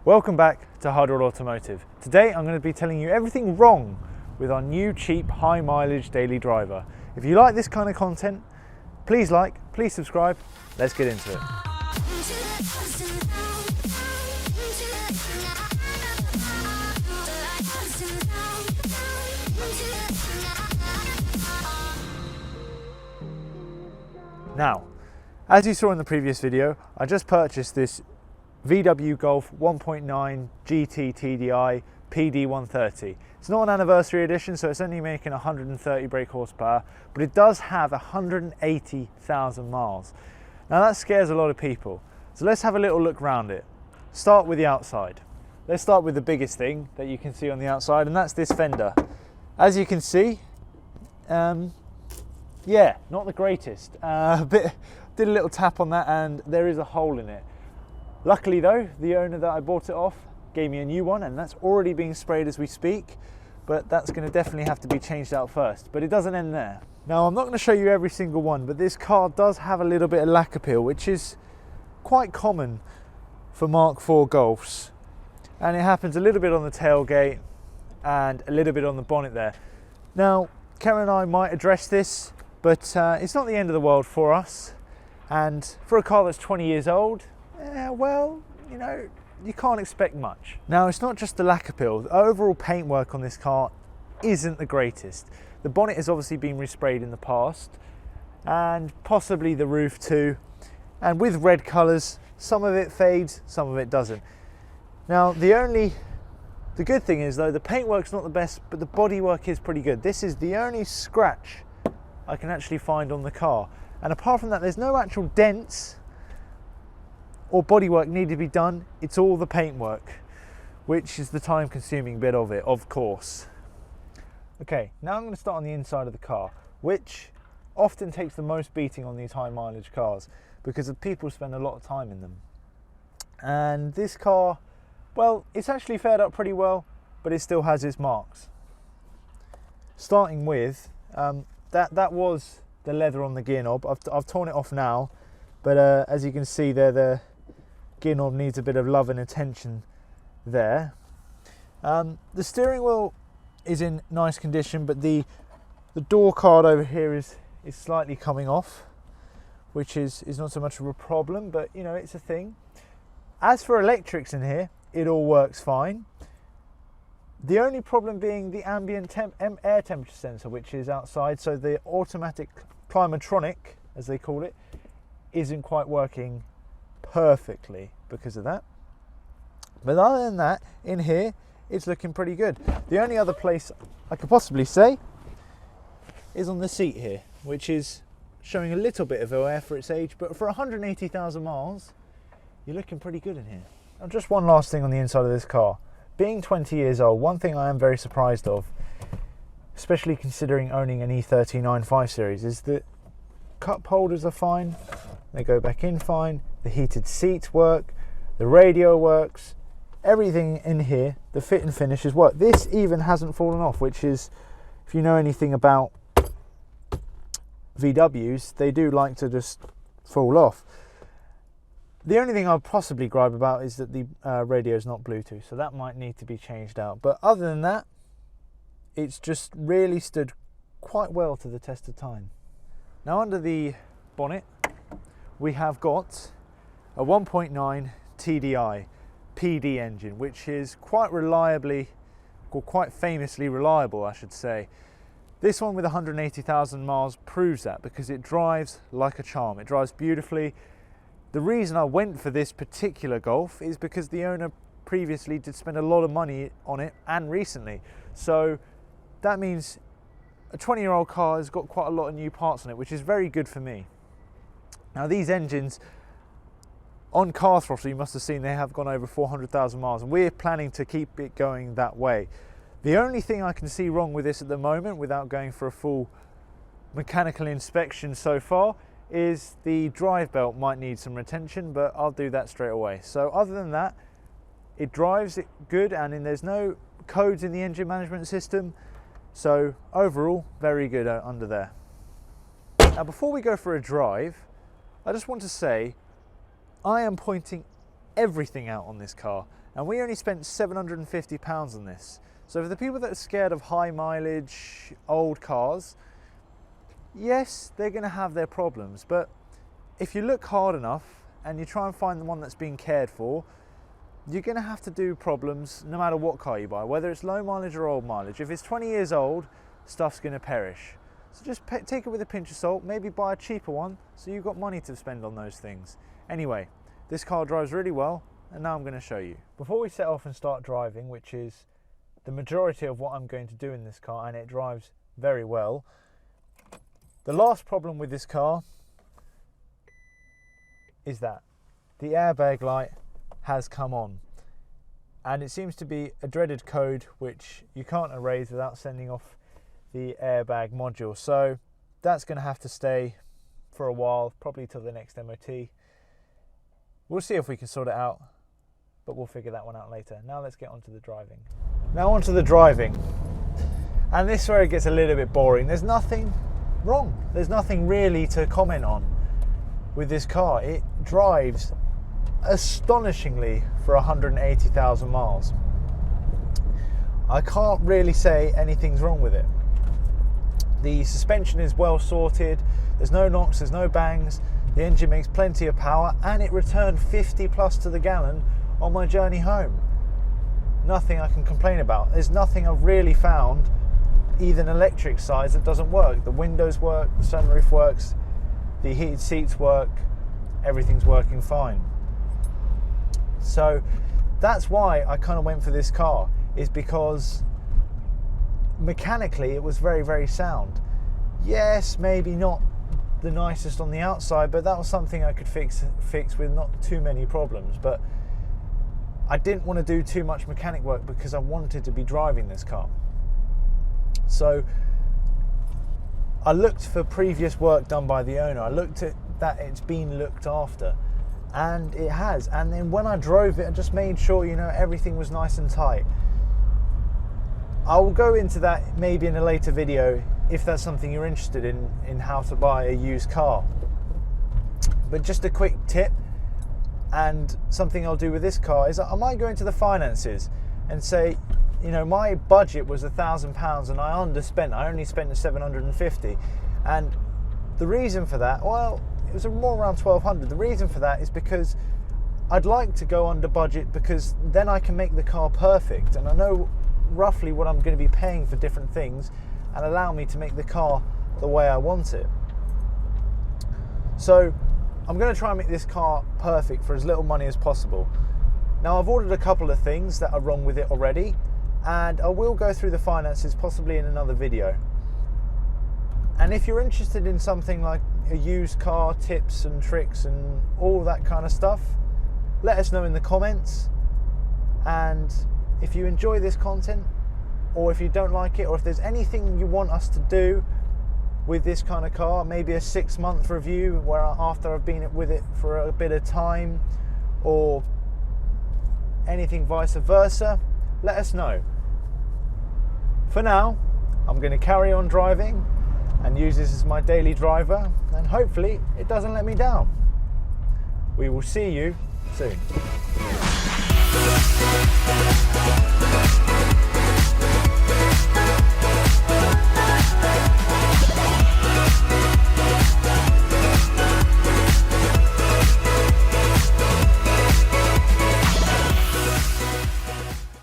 Welcome back to HudRod Automotive. Today I'm going to be telling you everything wrong with our new cheap high mileage daily driver. If you like this kind of content, please like, please subscribe. Let's get into it. Now, as you saw in the previous video, I just purchased this VW Golf 1.9 GTTDI PD130. It's not an anniversary edition, so it's only making 130 brake horsepower, but it does have 180,000 miles. Now that scares a lot of people. So let's have a little look around it. Start with the outside. Let's start with the biggest thing that you can see on the outside, and that's this fender. As you can see, yeah, not the greatest. Did a little tap on that and there is a hole in it. Luckily though, the owner that I bought it off gave me a new one, and that's already being sprayed as we speak, but that's going to definitely have to be changed out first. But it doesn't end there. Now I'm not going to show you every single one, but this car does have a little bit of lack appeal, which is quite common for Mark IV Golfs, and it happens a little bit on the tailgate and a little bit on the bonnet there. Now Karen and I might address this, but it's not the end of the world for us, and for a car that's 20 years old, well, you know, you can't expect much. Now it's not just the lack appeal, the overall paintwork on this car isn't the greatest. The bonnet has obviously been resprayed in the past, and possibly the roof too, and with red colours, some of it fades, some of it doesn't. Now the good thing is though, the paintwork's not the best, but the bodywork is pretty good. This is the only scratch I can actually find on the car, and apart from that there's no actual dents or bodywork needed to be done. It's all the paintwork, which is the time consuming bit of it, of course. Okay, now I'm going to start on the inside of the car, which often takes the most beating on these high mileage cars because people spend a lot of time in them. And this car, well, it's actually fared up pretty well, but it still has its marks. Starting with that was the leather on the gear knob. I've torn it off now, but as you can see there, the gear knob needs a bit of love and attention there. The steering wheel is in nice condition, but the door card over here is slightly coming off, which is not so much of a problem, but you know, it's a thing. As for electrics in here, it all works fine. The only problem being the ambient air temperature sensor, which is outside, so the automatic climatronic, as they call it, isn't quite working perfectly because of that. But other than that, in here, it's looking pretty good. The only other place I could possibly say is on the seat here, which is showing a little bit of wear for its age, but for 180,000 miles, you're looking pretty good in here. Now, just one last thing on the inside of this car. Being 20 years old, one thing I am very surprised of, especially considering owning an E39 5 Series, is that cup holders are fine, they go back in fine, the heated seats work, the radio works, everything in here, the fit and finishes work. This even hasn't fallen off, which is, if you know anything about VWs, they do like to just fall off. The only thing I'll possibly gripe about is that the radio is not Bluetooth, so that might need to be changed out. But other than that, it's just really stood quite well to the test of time. Now under the bonnet, we have got a 1.9 TDI PD engine, which is quite reliably, or quite famously reliable, I should say. This one with 180,000 miles proves that, because it drives like a charm. It drives beautifully. The reason I went for this particular Golf is because the owner previously did spend a lot of money on it, and recently. So that means a 20-year-old car has got quite a lot of new parts on it, which is very good for me. Now these engines, on Car Throttle, you must have seen they have gone over 400,000 miles, and we're planning to keep it going that way. The only thing I can see wrong with this at the moment, without going for a full mechanical inspection so far, is the drive belt might need some retention, but I'll do that straight away. So other than that, it drives it good, and there's no codes in the engine management system, so overall very good under there. Now before we go for a drive, I just want to say I am pointing everything out on this car, and we only spent £750 on this. So for the people that are scared of high mileage, old cars, yes, they're going to have their problems, but if you look hard enough and you try and find the one that's being cared for, you're going to have to do problems no matter what car you buy, whether it's low mileage or old mileage. If it's 20 years old, stuff's going to perish. So just take it with a pinch of salt, maybe buy a cheaper one so you've got money to spend on those things. Anyway, this car drives really well, and now I'm going to show you. Before we set off and start driving, which is the majority of what I'm going to do in this car, and it drives very well, the last problem with this car is that the airbag light has come on, and it seems to be a dreaded code which you can't erase without sending off the airbag module. So that's going to have to stay for a while, probably till the next MOT. We'll see if we can sort it out, but we'll figure that one out later. Now let's get on to the driving. Now onto the driving, and this is where it gets a little bit boring. There's nothing wrong. There's nothing really to comment on with this car. It drives astonishingly for 180,000 miles. I can't really say anything's wrong with it. The suspension is well sorted, there's no knocks, there's no bangs, the engine makes plenty of power, and it returned 50 plus to the gallon on my journey home. Nothing I can complain about. There's nothing I've really found, even electric sides, that doesn't work. The windows work, the sunroof works, the heated seats work, everything's working fine. So that's why I kind of went for this car, is because mechanically it was very, very sound. Yes, maybe not the nicest on the outside, but that was something I could fix with not too many problems. But I didn't want to do too much mechanic work because I wanted to be driving this car. So I looked for previous work done by the owner. I looked at that it's been looked after, and it has. And then when I drove it, I just made sure, you know, everything was nice and tight. I will go into that maybe in a later video if that's something you're interested in how to buy a used car. But just a quick tip, and something I'll do with this car, is I might go into the finances and say, you know, my budget was £1,000 and I underspent. I only spent the 750, and the reason for that, well, it was more around 1,200. The reason for that is because I'd like to go under budget, because then I can make the car perfect, and I know roughly what I'm going to be paying for different things, and allow me to make the car the way I want it. So I'm going to try and make this car perfect for as little money as possible. Now, I've ordered a couple of things that are wrong with it already, and I will go through the finances possibly in another video. And if you're interested in something like a used car, tips and tricks and all that kind of stuff, let us know in the comments. And if you enjoy this content, or if you don't like it, or if there's anything you want us to do with this kind of car, maybe a 6-month review where after I've been with it for a bit of time, or anything vice versa, let us know. For now, I'm going to carry on driving and use this as my daily driver, and hopefully it doesn't let me down. We will see you soon.